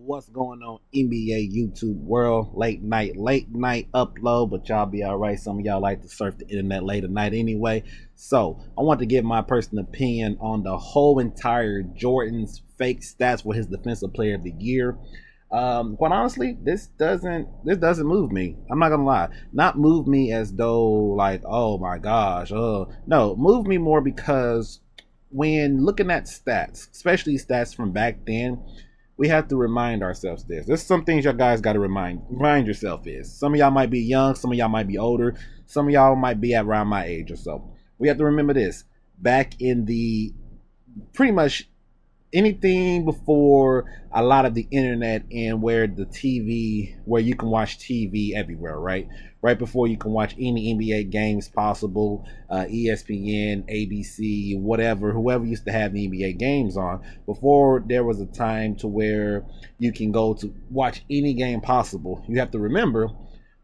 What's going on, NBA YouTube world? Late night upload, but y'all be all right. Some of y'all like to surf the internet late at night anyway. So I want to give my personal opinion on the whole entire Jordan's fake stats for his defensive player of the year. Quite honestly, this doesn't move me. I'm not gonna lie. Not move me as though like, oh my gosh, no, move me more because when looking at stats, especially stats from back then, we have to remind ourselves this. There's some things y'all guys got to remind yourself is. Some of y'all might be young, some of y'all might be older, some of y'all might be around my age or so. We have to remember this. Back in the pretty much anything before a lot of the internet and where you can watch TV everywhere, right before you can watch any NBA games possible, ESPN, ABC, whatever, whoever used to have the NBA games on, before there was a time to where you can go to watch any game possible. You have to remember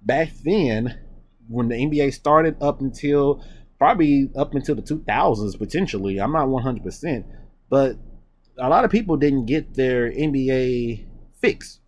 back then when the NBA started probably up until the 2000s potentially. I'm not 100%, but a lot of people didn't get their NBA fix,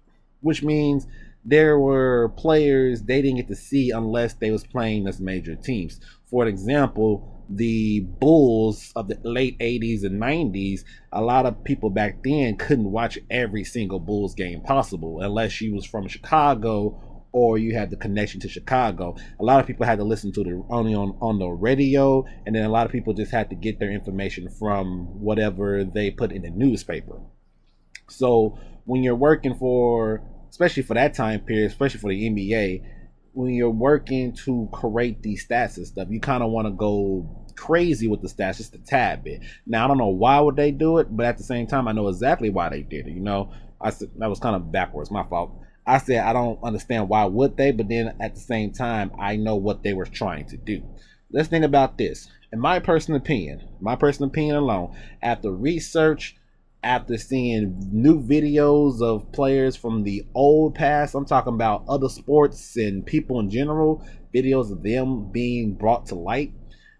which means there were players they didn't get to see unless they was playing as major teams. For example, the Bulls of the late 80s and 90s, a lot of people back then couldn't watch every single Bulls game possible unless you was from Chicago or you had the connection to Chicago. A lot of people had to listen to the only on the radio, and then a lot of people just had to get their information from whatever they put in the newspaper. So when you're working for, especially for that time period, especially for the NBA, when you're working to create these stats and stuff, you kind of want to go crazy with the stats just a tad bit. Now, I don't know why would they do it, but at the same time, I know exactly why they did it. That was kind of backwards, my fault. I said I don't understand why would they, but then at the same time, I know what they were trying to do. Let's think about this. In my personal opinion alone, after research, after seeing new videos of players from the old past, I'm talking about other sports and people in general, videos of them being brought to light,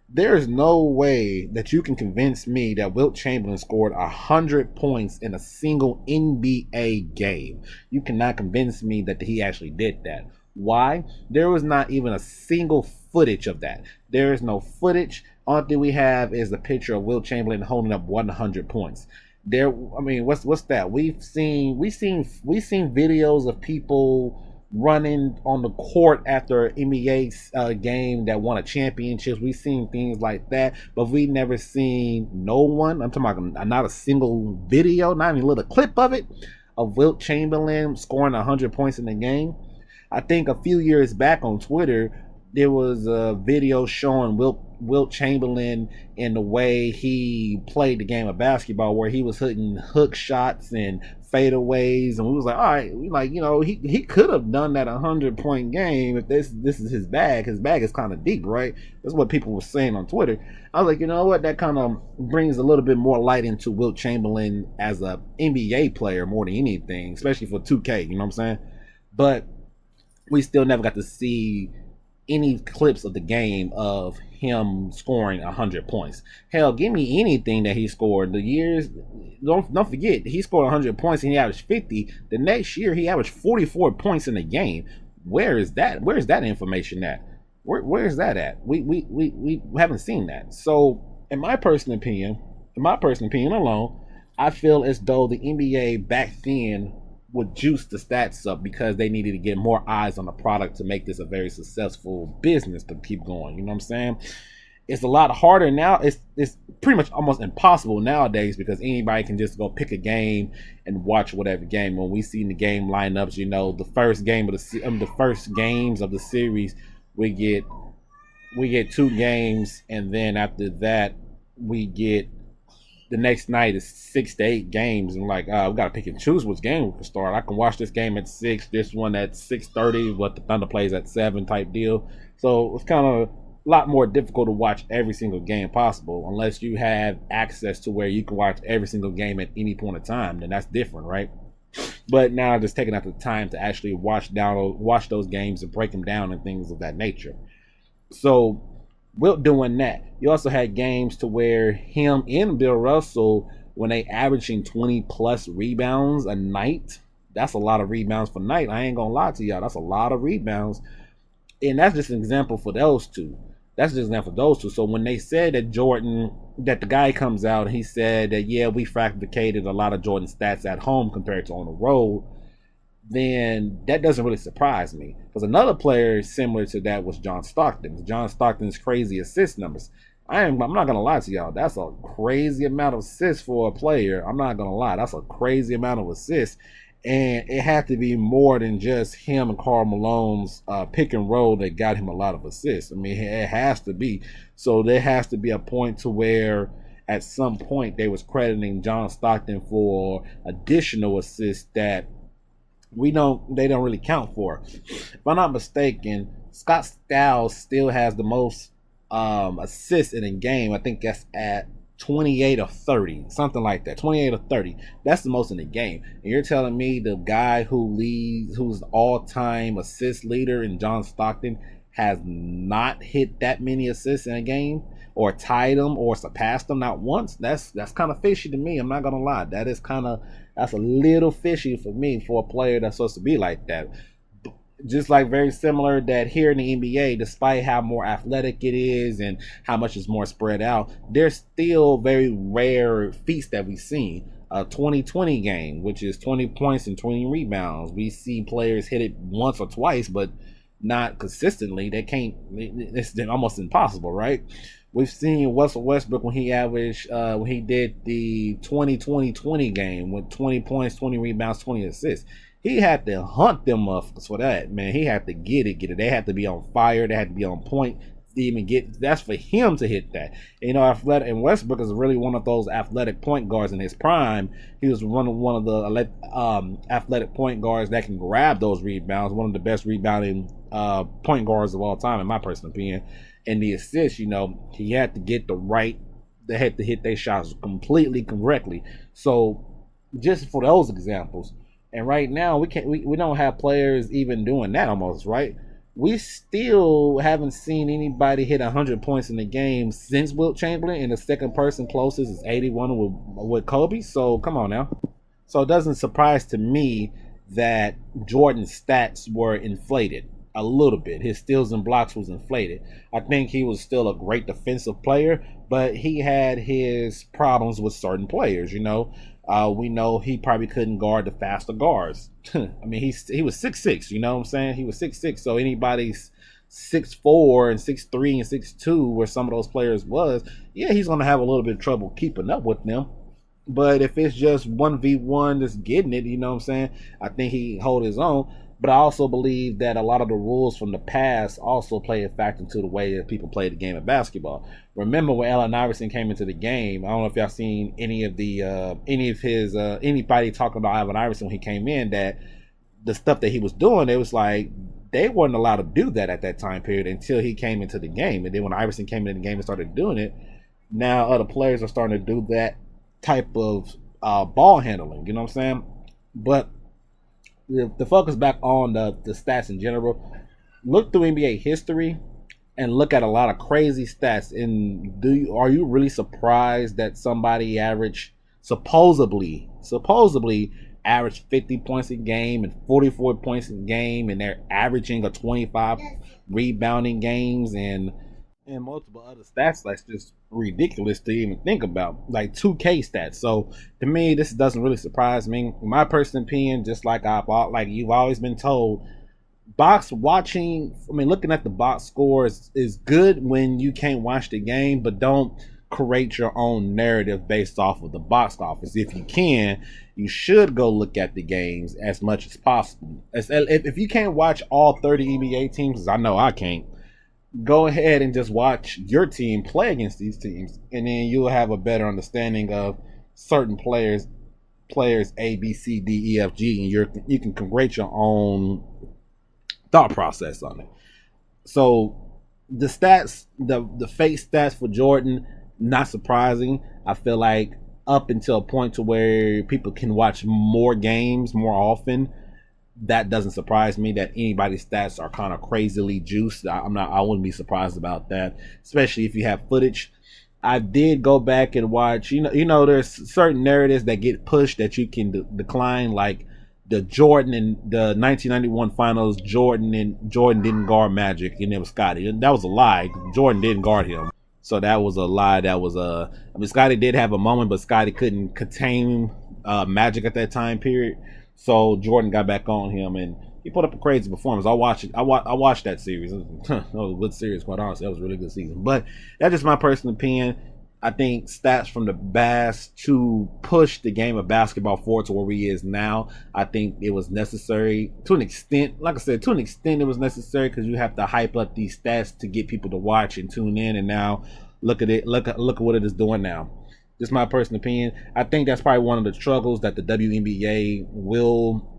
there is no way that you can convince me that Wilt Chamberlain scored 100 points in a single NBA game. You cannot convince me that he actually did that. Why? There was not even a single footage of that. There is no footage. Only thing we have is a picture of Wilt Chamberlain holding up 100 points. What's that? We've seen videos of people running on the court after NBA game that won a championship. We've seen things like that, but we've never seen no one. I'm talking about not a single video, not even a little clip of it, of Wilt Chamberlain scoring 100 points in the game. I think a few years back on Twitter, there was a video showing Wilt Chamberlain in the way he played the game of basketball, where he was hitting hook shots and fadeaways, and we was like, all right, he could have done that 100-point game if this is his bag. His bag is kind of deep, right? That's what people were saying on Twitter. I was like, you know what? That kind of brings a little bit more light into Wilt Chamberlain as a NBA player more than anything, especially for 2K. You know what I'm saying? But we still never got to see any clips of the game of him scoring 100 points. Hell, give me anything that he scored. The years, don't forget, he scored 100 points and he averaged 50. The next year, he averaged 44 points in a game. Where is that? Where is that information at? Where is that at? We haven't seen that. So, in my personal opinion alone, I feel as though the NBA back then would juice the stats up because they needed to get more eyes on the product to make this a very successful business to keep going. You know what I'm saying? It's a lot harder now. It's pretty much almost impossible nowadays because anybody can just go pick a game and watch whatever game. When we see in the game lineups, the first games of the series, we get 2 games, and then after that we get the next night is 6 to 8 games, and we gotta pick and choose which game we can start. I can watch this game at 6, this one at 6:30, but the Thunder plays at 7 type deal. So it's kind of a lot more difficult to watch every single game possible unless you have access to where you can watch every single game at any point in time. Then that's different, right? But now just taking out the time to actually watch those games and break them down and things of that nature. So Wilt doing that. You also had games to where him and Bill Russell, when they averaging 20 plus rebounds a night, That's a lot of rebounds for Knight. I ain't gonna lie to y'all. That's a lot of rebounds. And that's just an example for those two. That's just an example for those two. So when they said that Jordan, that the guy comes out and he said that, yeah, we fabricated a lot of Jordan stats at home compared to on the road, then that doesn't really surprise me. Because another player similar to that was John Stockton. John Stockton's crazy assist numbers. I'm not gonna lie to y'all. That's a crazy amount of assists for a player. I'm not gonna lie. That's a crazy amount of assists. And it had to be more than just him and Karl Malone's pick and roll that got him a lot of assists. I mean, it has to be. So there has to be a point to where at some point they was crediting John Stockton for additional assists that they don't really count for. If I'm not mistaken, Scott Skiles still has the most assists in a game. I think that's at 28 or 30, something like that. 28 or 30. That's the most in the game. And you're telling me the guy who's the all-time assist leader in John Stockton has not hit that many assists in a game, or tied them, or surpassed them not once? That's kind of fishy to me. I'm not gonna lie. That's a little fishy for me for a player that's supposed to be like that. Just like very similar that here in the NBA, despite how more athletic it is and how much is more spread out, there's still very rare feats that we've seen. A 20-20 game, which is 20 points and 20 rebounds. We see players hit it once or twice, but not consistently. They can't. It's almost impossible, right? We've seen Russell Westbrook when he did the 20-20-20 game with 20 points, 20 rebounds, 20 assists. He had to hunt them motherfuckers for that, man. He had to get it. They had to be on fire. They had to be on point to even get. That's for him to hit that. Athletic, and Westbrook is really one of those athletic point guards in his prime. He was one of the athletic point guards that can grab those rebounds. One of the best rebounding point guards of all time, in my personal opinion. And the assists, he had to get they had to hit their shots completely correctly. So just for those examples. And right now we don't have players even doing that almost, right? We still haven't seen anybody hit 100 points in the game since Wilt Chamberlain, and the second person closest is 81 with Kobe. So come on now. So it doesn't surprise to me that Jordan's stats were inflated a little bit. His steals and blocks was inflated. I think he was still a great defensive player, but he had his problems with certain players, We know he probably couldn't guard the faster guards. I mean, he was 6'6", you know what I'm saying? He was 6'6", so anybody's 6'4" and 6'3" and 6'2", where some of those players was, yeah, he's going to have a little bit of trouble keeping up with them. But if it's just 1v1 that's getting it, you know what I'm saying? I think he hold his own. But I also believe that a lot of the rules from the past also play a factor into the way that people play the game of basketball. Remember when Allen Iverson came into the game? I don't know if y'all seen anybody talking about Allen Iverson when he came in, that the stuff that he was doing, it was like they weren't allowed to do that at that time period until he came into the game. And then when Iverson came into the game and started doing it, now other players are starting to do that type of ball handling. You know what I'm saying? But the focus back on the stats in general, look through NBA history and look at a lot of crazy stats. And are you really surprised that somebody supposedly averaged 50 points a game and 44 points a game, and they're averaging a 25 rebounding games and multiple other stats that's just ridiculous to even think about, like 2K stats. So to me, this doesn't really surprise me. In my personal opinion, just like you've always been told, looking at the box scores is good when you can't watch the game, but don't create your own narrative based off of the box office. If you can, you should go look at the games as much as possible. If you can't watch all 30 NBA teams, as I know I can't, go ahead and just watch your team play against these teams, and then you'll have a better understanding of certain players A, B, C, D, E, F, G, and you can create your own thought process on it. So the stats, the fake stats for Jordan, not surprising. I feel like up until a point to where people can watch more games more often, that doesn't surprise me. That anybody's stats are kind of crazily juiced, I wouldn't be surprised about that, especially if you have footage. I did go back and watch, there's certain narratives that get pushed that you can decline, like the Jordan and the 1991 finals, Jordan didn't guard Magic, and it was Scottie. And that was a lie. Jordan didn't guard him. So that was a lie. That was a. I mean, Scottie did have a moment, but Scottie couldn't contain Magic at that time period. So Jordan got back on him, and he put up a crazy performance. I watched it. I watched that series. That was a good series, quite honestly. That was a really good season. But that's just my personal opinion. I think stats from the Bass to push the game of basketball forward to where he is now, I think it was necessary to an extent. Like I said, to an extent it was necessary because you have to hype up these stats to get people to watch and tune in. And now look at it. Look at what it is doing now. Just my personal opinion. I think that's probably one of the struggles that the WNBA will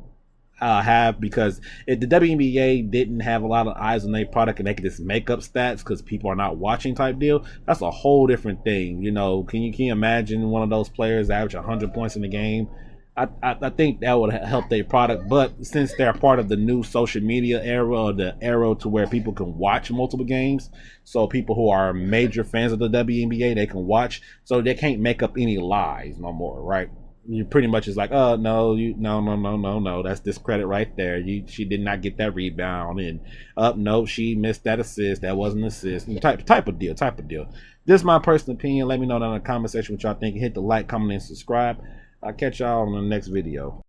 have, because if the WNBA didn't have a lot of eyes on their product and they could just make up stats because people are not watching type deal, that's a whole different thing. You know, can you imagine one of those players average 100 points in the game? I think that would help their product, but since they're part of the new social media era, or the era to where people can watch multiple games, so people who are major fans of the WNBA, they can watch, so they can't make up any lies no more, right? You pretty much is like, oh no, no, that's discredit right there. She did not get that rebound, and no, she missed that assist. That wasn't an assist. Type of deal. This is my personal opinion. Let me know down in the comment section what y'all think. Hit the like, comment, and subscribe. I'll catch y'all on the next video.